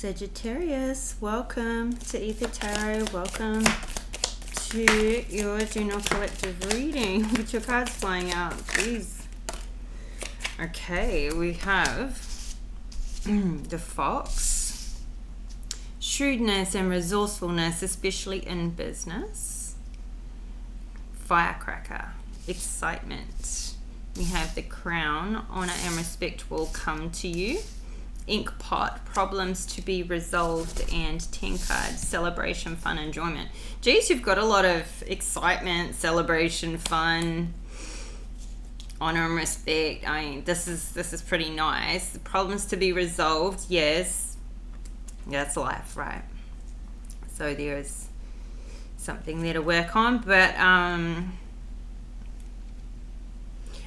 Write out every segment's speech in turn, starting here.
Sagittarius, welcome to Aether Tarot. Welcome to your general collective reading with your cards flying out. Jeez. Okay, we have the Fox. Shrewdness and resourcefulness, especially in business. Firecracker. Excitement. We have the Crown. Honor and respect will come to you. Ink pot, problems to be resolved, and 10 cards, celebration, fun, enjoyment. Geez, you've got a lot of excitement, celebration, fun, honor and respect. I mean, this is pretty nice. Problems to be resolved, yes. That's life, right? So there's something there to work on, but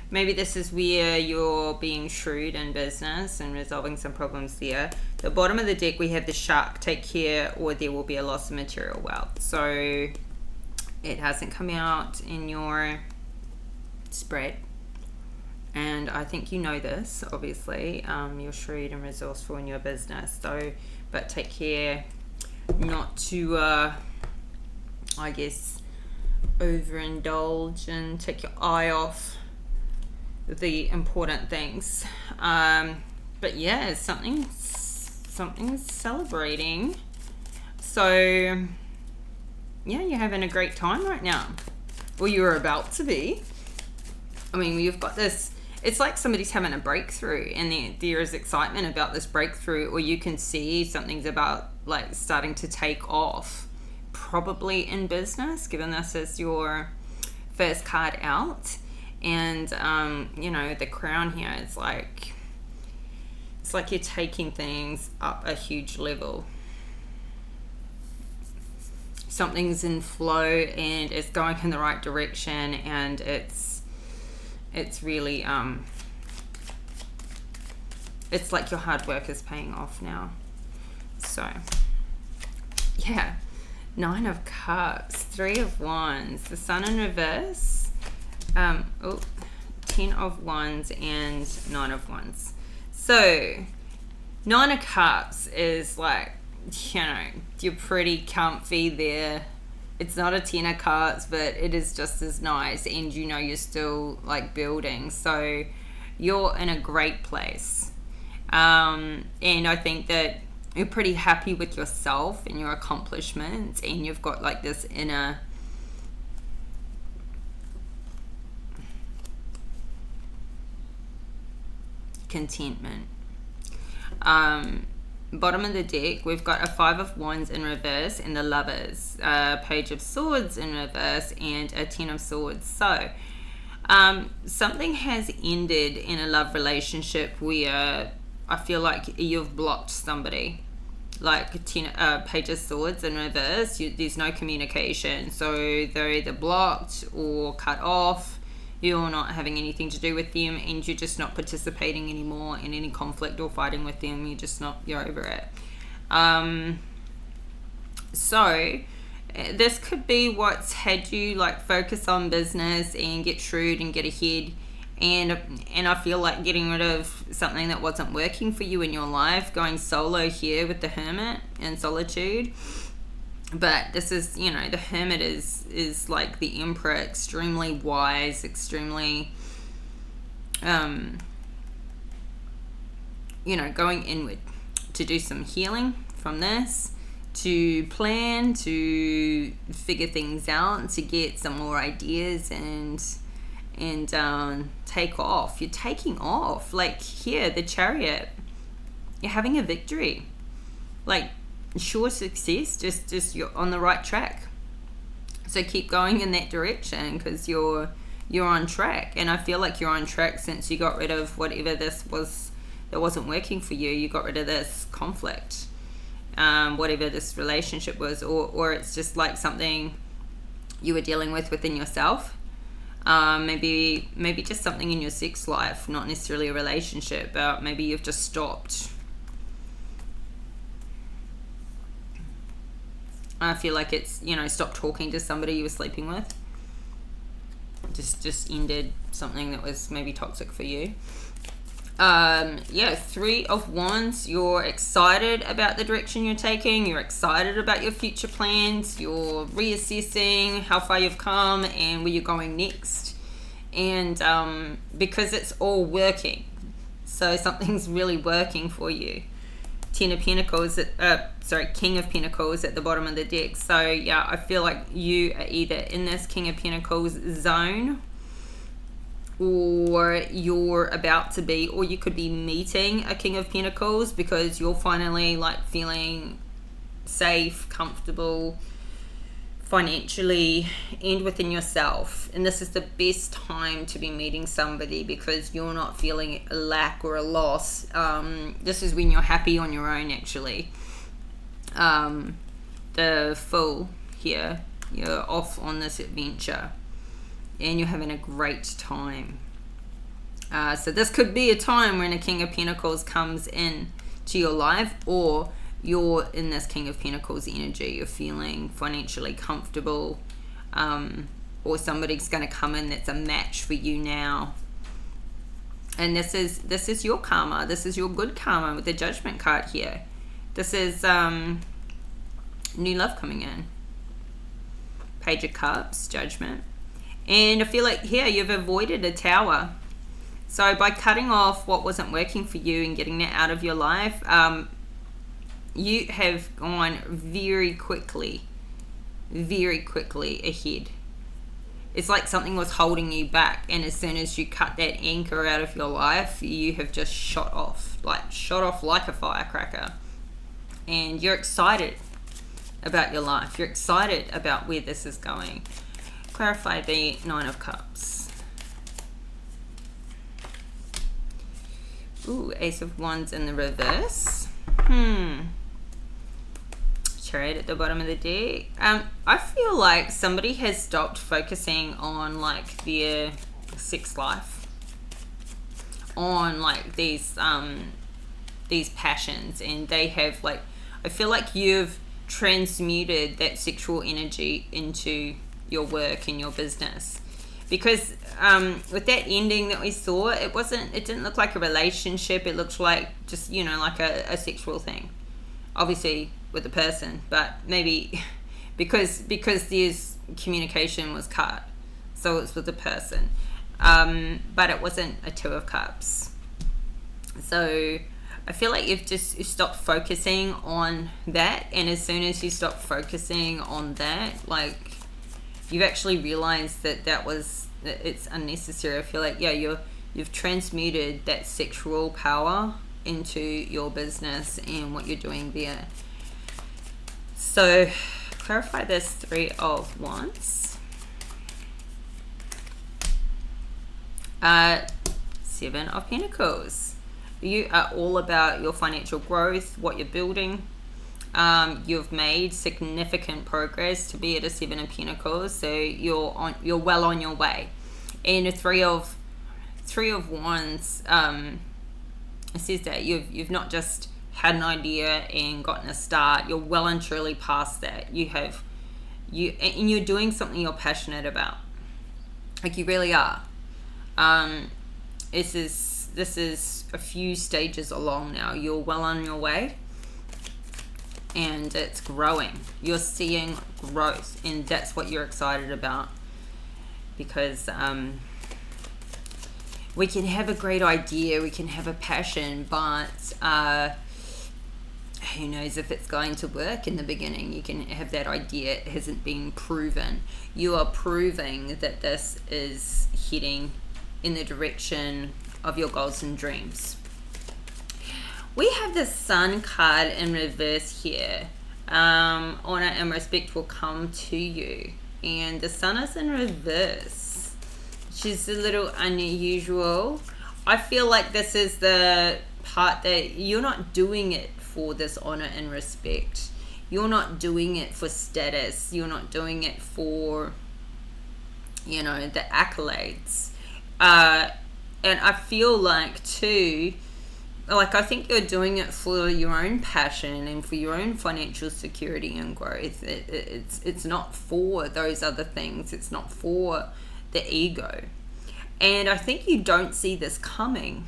maybe this is where you're being shrewd in business and resolving some problems there. The bottom of the deck, we have the Shark. Take care or there will be a loss of material wealth. So it hasn't come out in your spread. And I think you know this, obviously. You're shrewd and resourceful in your business. So, but take care not to, I guess, overindulge and take your eye off the important things. But yeah, something's celebrating. So yeah, you're having a great time right now, or you're about to be. I mean, you've got this, it's like somebody's having a breakthrough, and there is excitement about this breakthrough, or you can see something's about like starting to take off, probably in business, given this is your first card out. And you know, the Crown here, it's like you're taking things up a huge level. Something's in flow and it's going in the right direction, and it's really it's like your hard work is paying off now. So yeah, 9 of Cups, 3 of Wands, the Sun in reverse. 10 of Wands and 9 of Wands. So 9 of Cups is like, you know, you're pretty comfy there. It's not a 10 of Cups, but it is just as nice, and you know you're still like building, so you're in a great place. And I think that you're pretty happy with yourself and your accomplishments, and you've got like this inner contentment. Bottom of the deck, we've got a 5 of Wands in reverse and the Lovers, Page of Swords in reverse, and a 10 of Swords. So something has ended in a love relationship where I feel like you've blocked somebody, like Page of Swords in reverse. There's no communication, so they're either blocked or cut off. You're not having anything to do with them, and you're just not participating anymore in any conflict or fighting with them. You're over it. So this could be what's had you like focus on business and get shrewd and get ahead, and I feel like getting rid of something that wasn't working for you in your life, going solo here with the Hermit and solitude. But this is, you know, the Hermit is like the Emperor, extremely wise, extremely, you know, going inward to do some healing from this, to plan, to figure things out, to get some more ideas and take off. You're taking off. Like here, the Chariot, you're having a victory. Like, sure success, just you're on the right track, so keep going in that direction, because you're on track. And I feel like you're on track since you got rid of whatever this was that wasn't working for you. You got rid of this conflict, whatever this relationship was, or it's just like something you were dealing with within yourself. Maybe just something in your sex life, not necessarily a relationship, but maybe you've just stopped. I feel like it's, you know, stop talking to somebody you were sleeping with. Just ended something that was maybe toxic for you. Yeah, Three of Wands. You're excited about the direction you're taking. You're excited about your future plans. You're reassessing how far you've come and where you're going next. And because it's all working, so something's really working for you. King of Pentacles at the bottom of the deck. So yeah, I feel like you are either in this King of Pentacles zone, or you're about to be, or you could be meeting a King of Pentacles because you're finally like feeling safe, comfortable financially and within yourself. And this is the best time to be meeting somebody because you're not feeling a lack or a loss. This is when you're happy on your own, actually. The Fool here, you're off on this adventure and you're having a great time. So this could be a time when a King of Pentacles comes in to your life, or you're in this King of Pentacles energy. You're feeling financially comfortable, or somebody's going to come in that's a match for you now. And this is your karma. This is your good karma with the Judgment card here. This is new love coming in. Page of Cups, Judgment. And I feel like here you've avoided a Tower. So by cutting off what wasn't working for you and getting that out of your life, you have gone very quickly ahead. It's like something was holding you back, and as soon as you cut that anchor out of your life, you have just shot off like a firecracker. And you're excited about your life. You're excited about where this is going. Clarify the Nine of Cups. Ooh, Ace of Wands in the reverse. Chariot at the bottom of the deck. I feel like somebody has stopped focusing on like their sex life, on like these passions, and they have like, I feel like you've transmuted that sexual energy into your work and your business. Because with that ending that we saw, it didn't look like a relationship. It looked like just, like a sexual thing, obviously with the person, but maybe because there's communication was cut, so it's with the person, but it wasn't a Two of Cups. So I feel like you stopped focusing on that, and as soon as you stop focusing on that, like, you've actually realized that it's unnecessary. I feel like, yeah, you've transmuted that sexual power into your business and what you're doing there. So clarify this Three of Wands. Seven of Pentacles. You are all about your financial growth, what you're building. You've made significant progress to be at a Seven of Pentacles, so you're well on your way. And a Three of Wands, it says that you've not just had an idea and gotten a start. You're well and truly past that. And you're doing something you're passionate about. Like, you really are. This is a few stages along now. You're well on your way, and it's growing. You're seeing growth, and that's what you're excited about. Because we can have a great idea, we can have a passion, but who knows if it's going to work in the beginning. You can have that idea, it hasn't been proven. You are proving that this is heading in the direction of your goals and dreams. We have the Sun card in reverse here. Honor and respect will come to you. And the Sun is in reverse, which is a little unusual. I feel like this is the part that you're not doing it for this honor and respect. You're not doing it for status. You're not doing it for, the accolades. And I feel like too, I think you're doing it for your own passion and for your own financial security and growth. It's not for those other things. It's not for the ego. And I think you don't see this coming.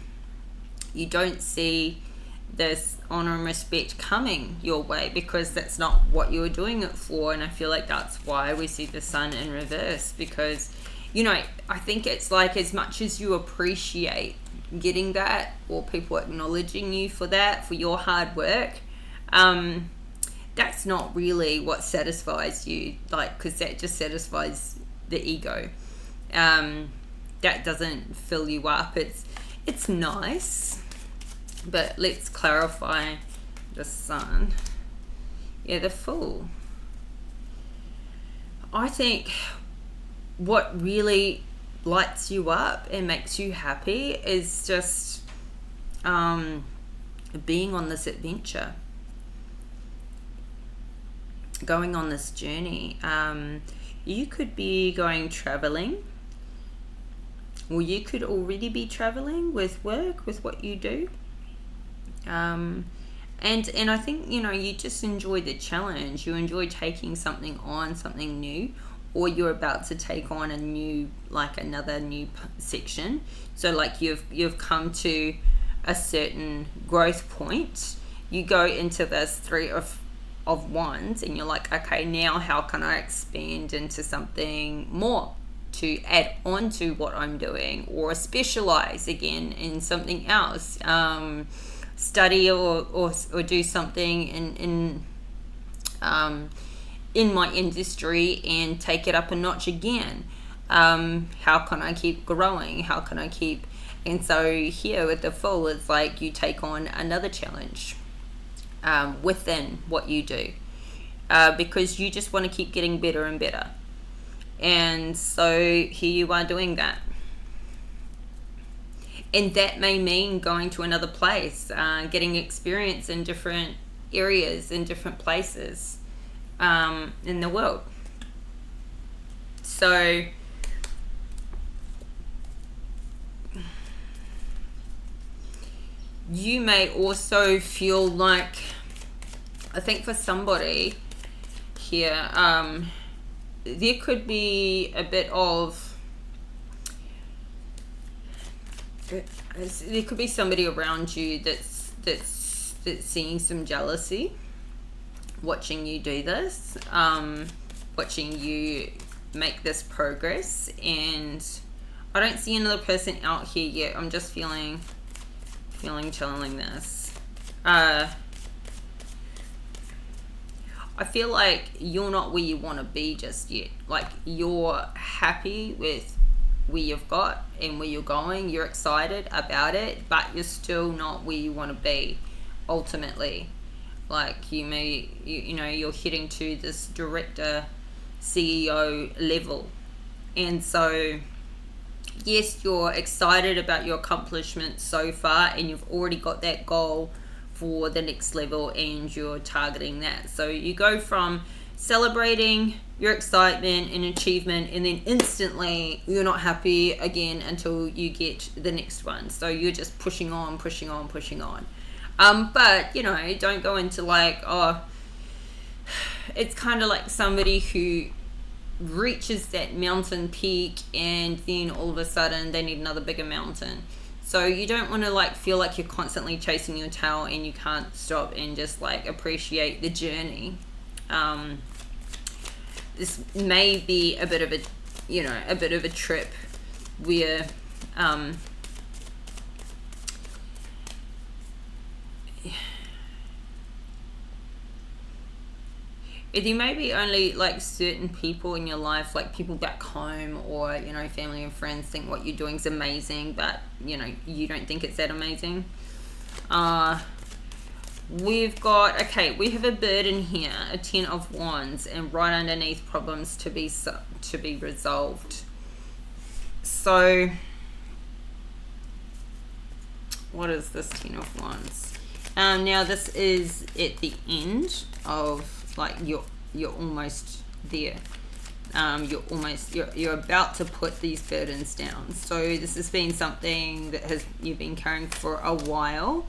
you don't see this honor and respect coming your way, because that's not what you were doing it for. And I feel like that's why we see the Sun in reverse, because, you know, I think it's like, as much as you appreciate getting that, or people acknowledging you for that, for your hard work, that's not really what satisfies you, like, because that just satisfies the ego. That doesn't fill you up. It's nice, but let's clarify the Sun. Yeah, the Fool. I think what really lights you up and makes you happy is just being on this adventure, going on this journey. You could be going traveling, or you could already be traveling with work, with what you do. And I think, you know, you just enjoy the challenge. You enjoy taking something on, something new, or you're about to take on a new, like another new section. So like you've come to a certain growth point. You go into this Three of Wands, and you're like, okay, now how can I expand into something more to add on to what I'm doing, or specialize again in something else, study or do something in my industry and take it up a notch again. How can I keep growing? How can I keep... And so here with the Fool, it's like you take on another challenge within what you do, because you just want to keep getting better and better. And so here you are doing that. And that may mean going to another place, getting experience in different areas, in different places in the world. So you may also feel like, I think for somebody here, there could be a bit of, there could be somebody around you that's seeing some jealousy, watching you do this, watching you make this progress. And I don't see another person out here yet. I'm just feeling channeling this. I feel like you're not where you want to be just yet. Like, you're happy with where you've got and where you're going. You're excited about it, but you're still not where you want to be ultimately. Like, you may, you know, you're heading to this director, CEO level. And so, yes, you're excited about your accomplishments so far, and you've already got that goal for the next level, and you're targeting that. So you go from celebrating your excitement and achievement, and then instantly you're not happy again until you get the next one. So you're just pushing on. But, you know, don't go into like, oh, it's kind of like somebody who reaches that mountain peak and then all of a sudden they need another bigger mountain. So you don't want to like feel like you're constantly chasing your tail and you can't stop and just like appreciate the journey. This may be a bit of a, you know, a bit of a trip where there may be only like certain people in your life, like people back home or, you know, family and friends think what you're doing is amazing, but, you know, you don't think it's that amazing. We've got, okay, we have a burden here, a 10 of Wands, and right underneath problems to be resolved. So what is this 10 of Wands? Now this is at the end of, like, you're almost there. You're about to put these burdens down. So this has been something that you've been carrying for a while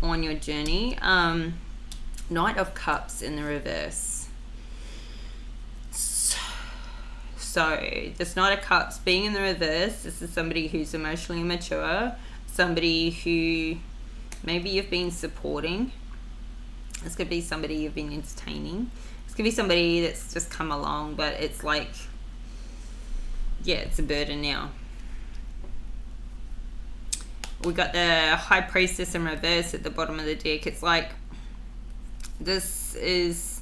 on your journey. Knight of Cups in the reverse. So this Knight of Cups being in the reverse, this is somebody who's emotionally immature, somebody who maybe you've been supporting. This could be somebody you've been entertaining. This could be somebody that's just come along, but it's like, yeah, it's a burden now. We got the High Priestess in reverse at the bottom of the deck. It's like, this is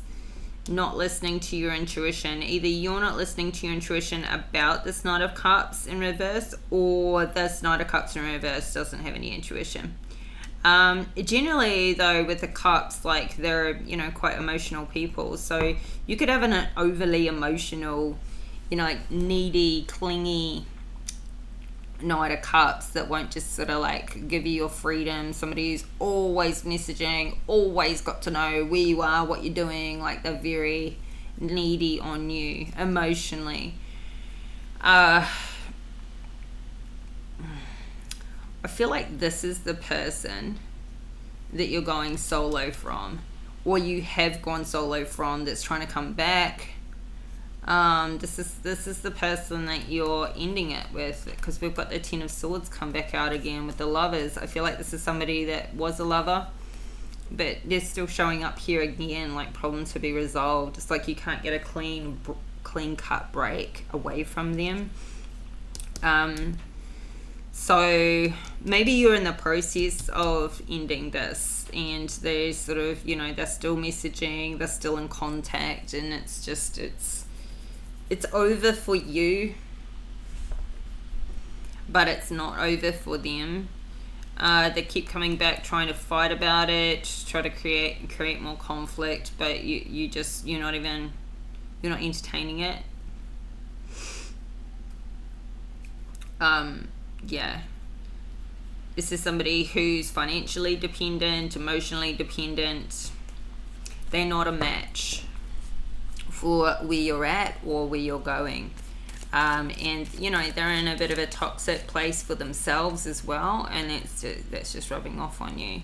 not listening to your intuition. Either you're not listening to your intuition about this Knight of Cups in reverse, or this Knight of Cups in reverse doesn't have any intuition. Generally though, with the cups, like, they're, you know, quite emotional people, so you could have an overly emotional, you know, like needy, clingy Knight of Cups that won't just sort of like give you your freedom. Somebody who's always messaging, always got to know where you are, what you're doing, like they're very needy on you emotionally. I feel like this is the person that you're going solo from, or you have gone solo from, that's trying to come back. This is the person that you're ending it with, because we've got the Ten of Swords come back out again with the Lovers. I feel like this is somebody that was a lover, but they're still showing up here again, like problems to be resolved. It's like you can't get a clean cut break away from them. So maybe you're in the process of ending this, and they're sort of, you know, they're still messaging, they're still in contact, and it's just, it's over for you, but it's not over for them. They keep coming back, trying to fight about it, try to create more conflict, but you're not entertaining it. Yeah, this is somebody who's financially dependent, emotionally dependent. They're not a match for where you're at or where you're going. And you know, they're in a bit of a toxic place for themselves as well, and that's just rubbing off on you.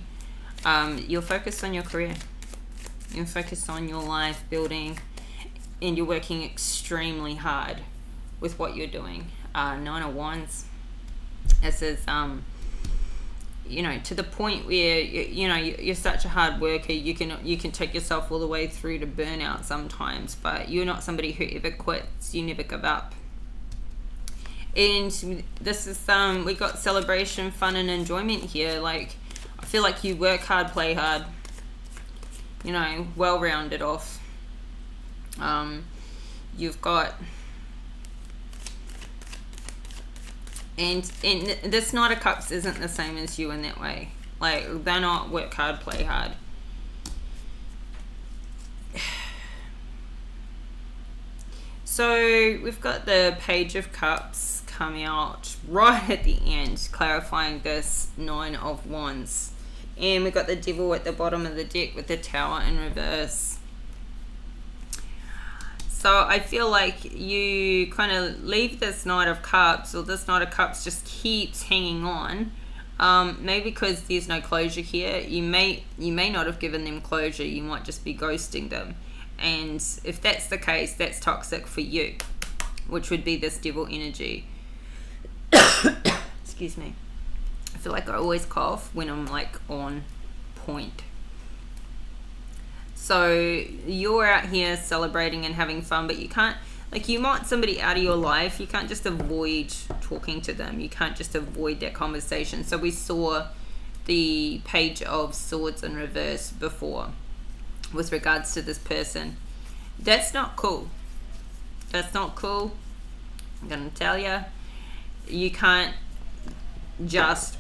You're focused on your career, you're focused on your life building, and you're working extremely hard with what you're doing. Nine of Wands. This is you know, to the point where you're such a hard worker, you can take yourself all the way through to burnout sometimes, but you're not somebody who ever quits. You never give up. And this is we got celebration, fun, and enjoyment here. Like, I feel like you work hard, play hard, you know, well rounded off. You've got, and this Knight of Cups isn't the same as you in that way. Like, they're not work hard, play hard. So we've got the Page of Cups coming out right at the end, clarifying this Nine of Wands. And we've got the Devil at the bottom of the deck with the Tower in reverse. So I feel like you kind of leave this Knight of Cups, or this Knight of Cups just keeps hanging on. Maybe because there's no closure here. You may not have given them closure. You might just be ghosting them. And if that's the case, that's toxic for you, which would be this Devil energy. Excuse me. I feel like I always cough when I'm like on point. So you're out here celebrating and having fun, but you can't, like, you want somebody out of your life. You can't just avoid talking to them. You can't just avoid that conversation. So we saw the Page of Swords in reverse before with regards to this person. That's not cool. That's not cool. I'm going to tell you. You can't just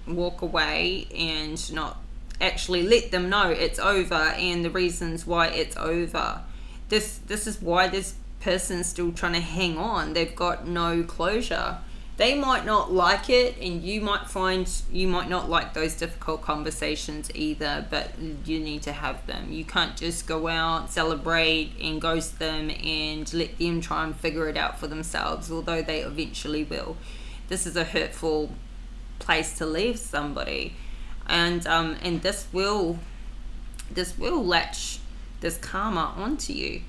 walk away and not actually let them know it's over and the reasons why it's over. This is why this person's still trying to hang on. They've got no closure. They might not like it, and you might find you might not like those difficult conversations either, but you need to have them. You can't just go out, celebrate, and ghost them and let them try and figure it out for themselves, although they eventually will. This is a hurtful place to leave somebody. And this will latch this karma onto you.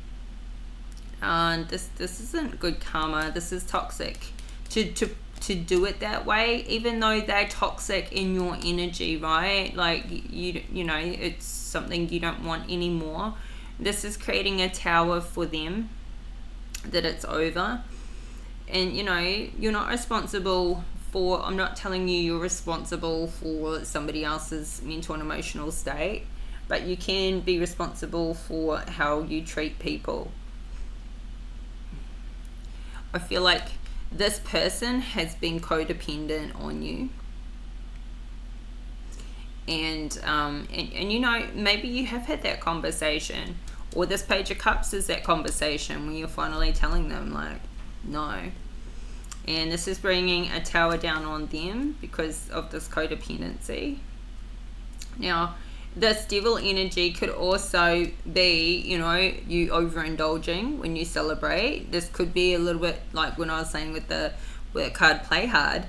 And this isn't good karma. This is toxic. To to do it that way, even though they're toxic in your energy, right? Like you know, it's something you don't want anymore. This is creating a tower for them, that it's over. And you know, you're not responsible for, I'm not telling you you're responsible for somebody else's mental and emotional state, but you can be responsible for how you treat people. I feel like this person has been codependent on you. And you know, maybe you have had that conversation, or this Page of Cups is that conversation when you're finally telling them, like, no. And this is bringing a tower down on them because of this codependency. Now, this devil energy could also be, you know, you overindulging when you celebrate. This could be a little bit like when I was saying with the work hard, play hard.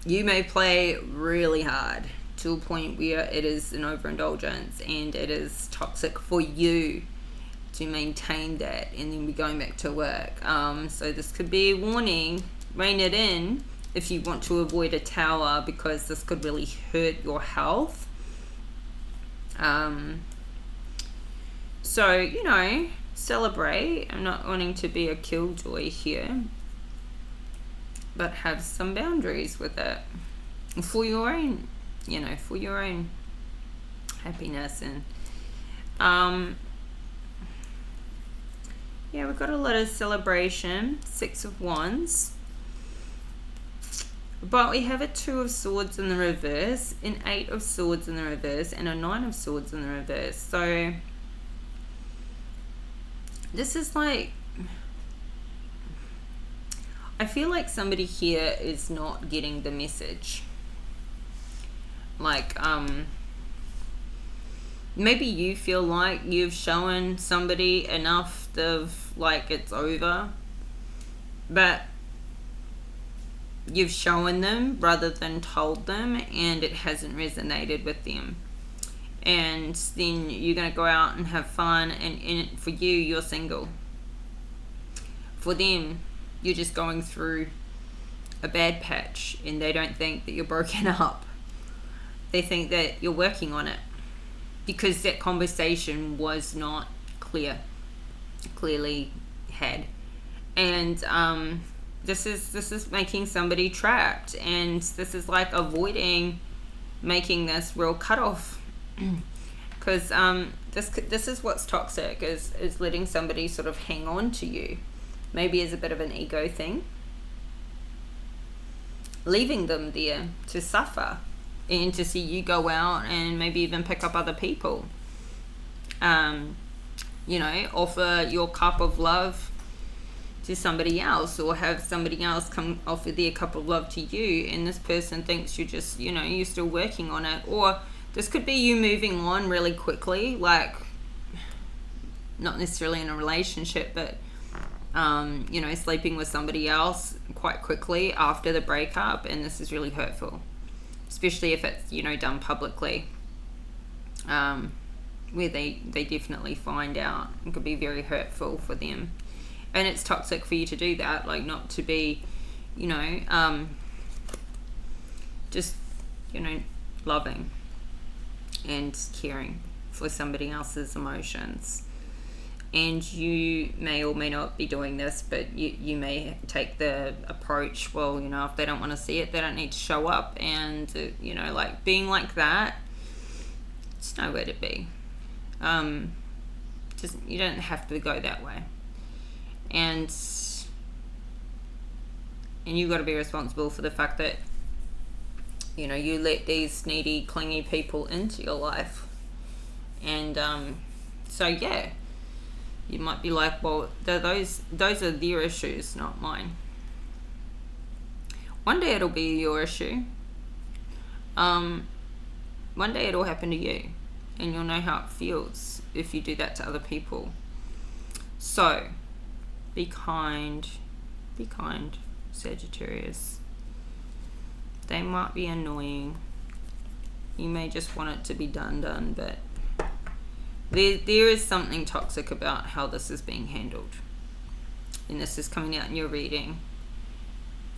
You may play really hard to a point where it is an overindulgence and it is toxic for you to maintain that, and then we're going back to work. So this could be a warning. Rein it in if you want to avoid a tower, because this could really hurt your health. So, you know, celebrate. I'm not wanting to be a killjoy here, but have some boundaries with it for your own, you know, for your own happiness. And yeah, we've got a lot of celebration. 6 of Wands. But we have a 2 of Swords in the reverse, an 8 of Swords in the reverse, and a 9 of Swords in the reverse. So this is like, I feel like somebody here is not getting the message. Like, maybe you feel like you've shown somebody enough of, like, it's over, but you've shown them rather than told them, and it hasn't resonated with them. And then you're going to go out and have fun, and for you, you're single. For them, you're just going through a bad patch, and they don't think that you're broken up. They think that you're working on it, because that conversation was not clearly had. And this is making somebody trapped, and this is like avoiding making this real cutoff, because this is what's toxic, is letting somebody sort of hang on to you, maybe as a bit of an ego thing, leaving them there to suffer and to see you go out and maybe even pick up other people. You know, offer your cup of love to somebody else, or have somebody else come offer their cup of love to you, and this person thinks you're just, you know, you're still working on it. Or this could be you moving on really quickly, like not necessarily in a relationship, but you know, sleeping with somebody else quite quickly after the breakup, and this is really hurtful, especially if it's, you know, done publicly, where they definitely find out. It could be very hurtful for them, and it's toxic for you to do that, like not to be, you know, just, you know, loving and caring for somebody else's emotions. And you may or may not be doing this, but you may take the approach, well, you know, if they don't want to see it, they don't need to show up. And, you know, like being like that, it's nowhere to be. Just, you don't have to go that way. And you've got to be responsible for the fact that, you know, you let these needy, clingy people into your life. And so, yeah. You might be like, well, those are their issues, not mine. One day it'll be your issue. One day it'll happen to you, and you'll know how it feels if you do that to other people. So, be kind, Sagittarius. They might be annoying. You may just want it to be done, but there is something toxic about how this is being handled. and this is coming out in your reading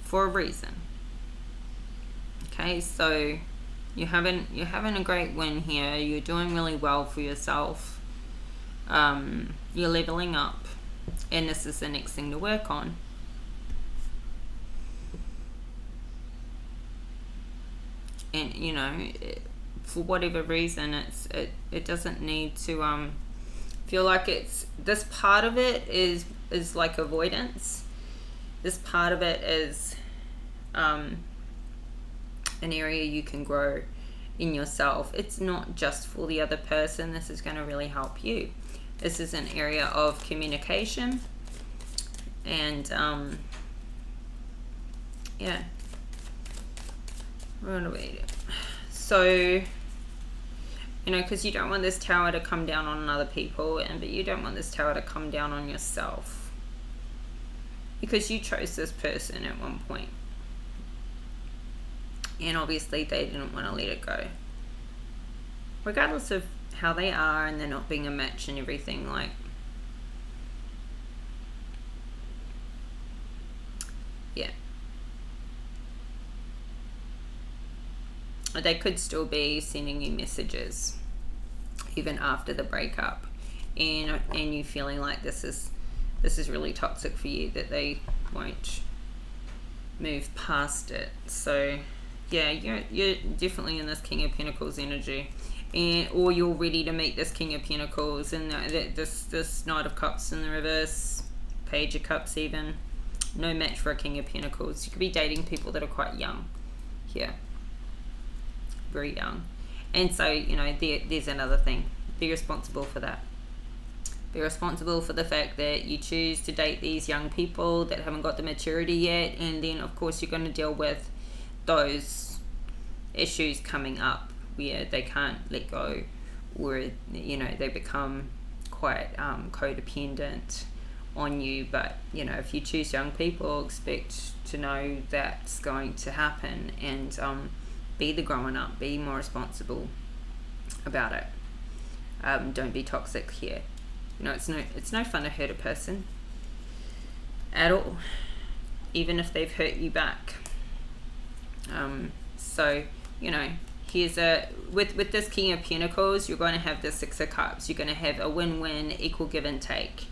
for a reason. Okay, so you're having a great win here. You're doing really well for yourself. You're leveling up, and this is the next thing to work on. And you know, for whatever reason, it doesn't need to feel like it's, this part of it is like avoidance. This part of it is an area you can grow in yourself. It's not just for the other person. This is going to really help you. This is an area of communication, and yeah. What do we do? So, you know, because you don't want this tower to come down on other people, but you don't want this tower to come down on yourself, because you chose this person at one point, and obviously they didn't want to let it go, regardless of how they are, and they're not being a match and everything. Like, yeah, they could still be sending you messages even after the breakup, and you feeling like this is really toxic for you, that they won't move past it. So yeah, you're definitely in this King of Pentacles energy, or you're ready to meet this King of Pentacles, and this Knight of Cups in the reverse, Page of Cups even. No match for a King of Pentacles. You could be dating people that are quite young here. Very young. And so, you know, there's another thing. Be responsible for that. Be responsible for the fact that you choose to date these young people that haven't got the maturity yet, and then of course you're going to deal with those issues coming up where they can't let go, or, you know, they become quite codependent on you. But, you know, if you choose young people, expect to know that's going to happen, and be the growing up, be more responsible about it. Don't be toxic here. You know, it's no fun to hurt a person at all, even if they've hurt you back. So, you know, here's with this King of Pentacles, you're going to have the Six of Cups. You're going to have a win-win, equal give and take.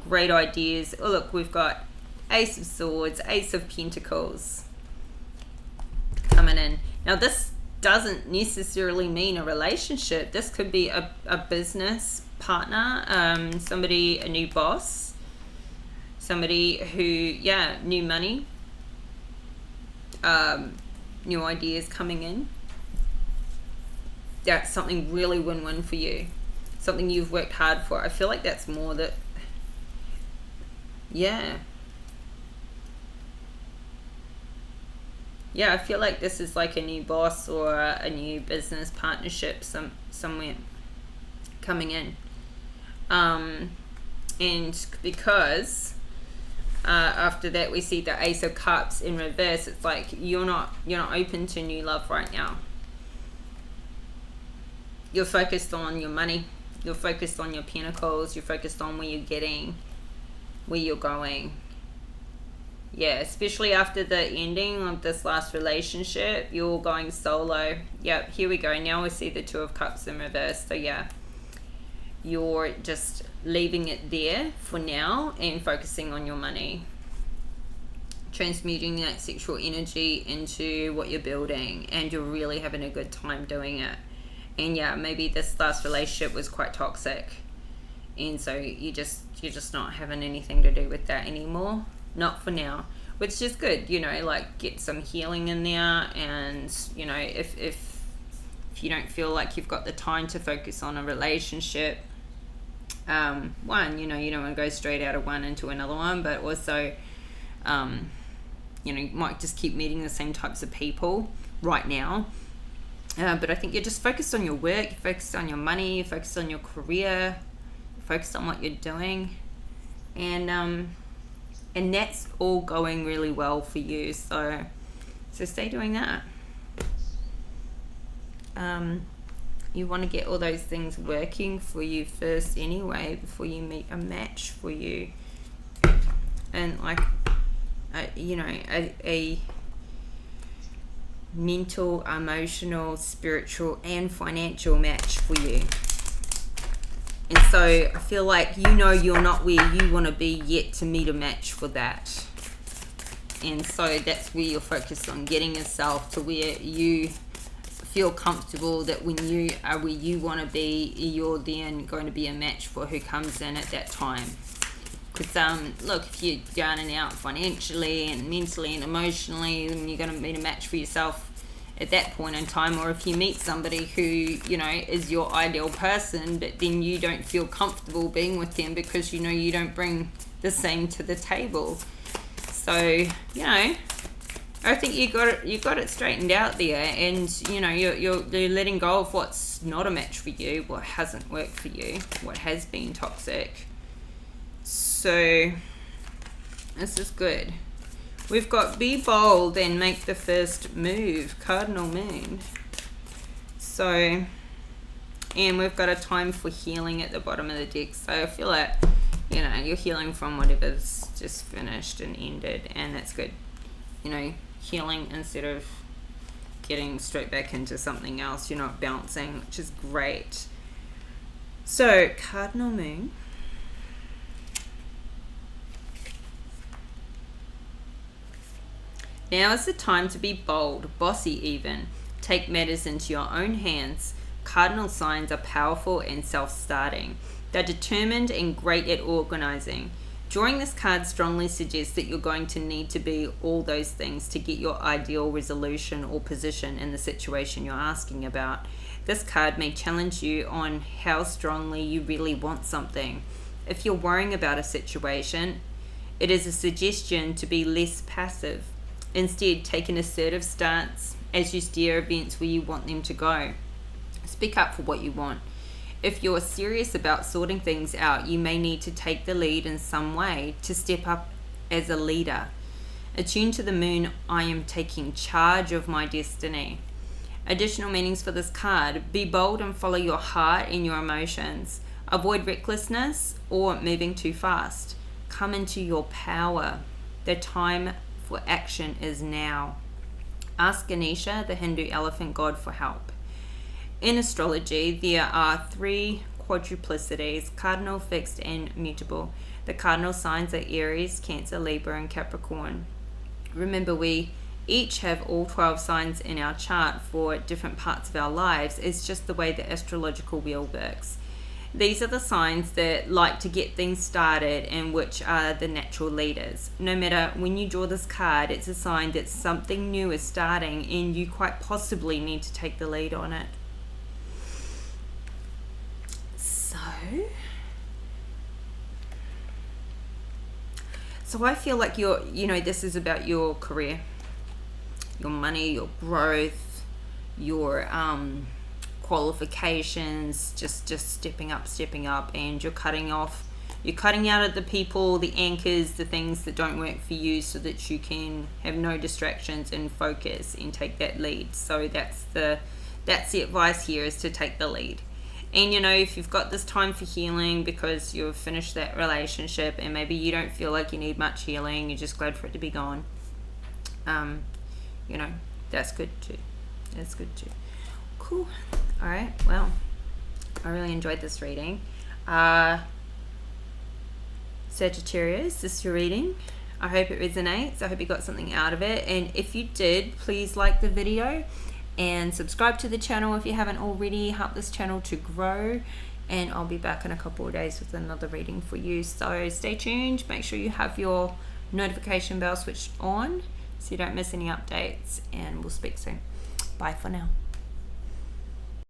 Great ideas. Oh look, we've got Ace of Swords, Ace of Pentacles coming in. Now this doesn't necessarily mean a relationship. This could be a business partner, somebody, a new boss, somebody who, yeah, new money, new ideas coming in. That's something really win-win for you, something you've worked hard for. I feel like that's more that, yeah, I feel like this is like a new boss or a new business partnership somewhere coming in. And because after that we see the Ace of Cups in reverse, it's like you're not open to new love right now. You're focused on your money, you're focused on your pentacles, you're focused on where you're getting, where you're going. Yeah, especially after the ending of this last relationship, you're going solo. Yep, here we go. Now we see the Two of Cups in reverse. So yeah, you're just leaving it there for now and focusing on your money. Transmuting that sexual energy into what you're building, and you're really having a good time doing it. And yeah, maybe this last relationship was quite toxic, and so you're just not having anything to do with that anymore. Not for now, which is good. You know, like, get some healing in there. And you know, if you don't feel like you've got the time to focus on a relationship, one, you know, you don't want to go straight out of one into another one, but also you know, you might just keep meeting the same types of people right now. But I think you're just focused on your work, you're focused on your money, you're focused on your career, you're focused on what you're doing, and that's all going really well for you. So stay doing that. You want to get all those things working for you first anyway, before you meet a match for you. and like a mental, emotional, spiritual and financial match for you. And so I feel like you're not where you want to be yet to meet a match for that. And so that's where you're focused on getting yourself to where you feel comfortable that when you are where you want to be, you're then going to be a match for who comes in at that time. Because look, if you're down and out financially and mentally and emotionally, then you're going to meet a match for yourself at that point in time. Or if you meet somebody who is your ideal person, but then you don't feel comfortable being with them because you don't bring the same to the table. So I think you got it straightened out there, and you're letting go of what's not a match for you, what hasn't worked for you, what has been toxic. So this is good. We've got be bold and make the first move, Cardinal Moon. So, and we've got a time for healing at the bottom of the deck. So I feel like you're healing from whatever's just finished and ended, and that's good. Healing instead of getting straight back into something else. You're not bouncing, which is great. So Cardinal Moon. Now is the time to be bold, bossy even. Take matters into your own hands. Cardinal signs are powerful and self-starting. They're determined and great at organizing. Drawing this card strongly suggests that you're going to need to be all those things to get your ideal resolution or position in the situation you're asking about. This card may challenge you on how strongly you really want something. If you're worrying about a situation, it is a suggestion to be less passive. Instead, take an assertive stance as you steer events where you want them to go. Speak up for what you want. If you're serious about sorting things out, you may need to take the lead in some way to step up as a leader. Attuned to the moon, I am taking charge of my destiny. Additional meanings for this card: be bold and follow your heart and your emotions. Avoid recklessness or moving too fast. Come into your power. The time for action is now. Ask Ganesha, the Hindu elephant god, for help. In astrology, there are 3 quadruplicities: cardinal, fixed, and mutable. The cardinal signs are Aries, Cancer, Libra, and Capricorn. Remember, we each have all 12 signs in our chart for different parts of our lives. It's just the way the astrological wheel works. These are the signs that like to get things started and which are the natural leaders. No matter when you draw this card, it's a sign that something new is starting and you quite possibly need to take the lead on it. So I feel like this is about your career, your money, your growth, your qualifications, just stepping up, and you're cutting out of the people, the anchors, the things that don't work for you, so that you can have no distractions and focus and take that lead. So that's the advice here, is to take the lead. And if you've got this time for healing because you've finished that relationship and maybe you don't feel like you need much healing, you're just glad for it to be gone, that's good too. Cool. All right, well, I really enjoyed this reading. Sagittarius, this is your reading. I hope it resonates. I hope you got something out of it, and if you did, please like the video and subscribe to the channel if you haven't already. Help this channel to grow, and I'll be back in a couple of days with another reading for you. So stay tuned. Make sure you have your notification bell switched on so you don't miss any updates, and we'll speak soon. Bye for now.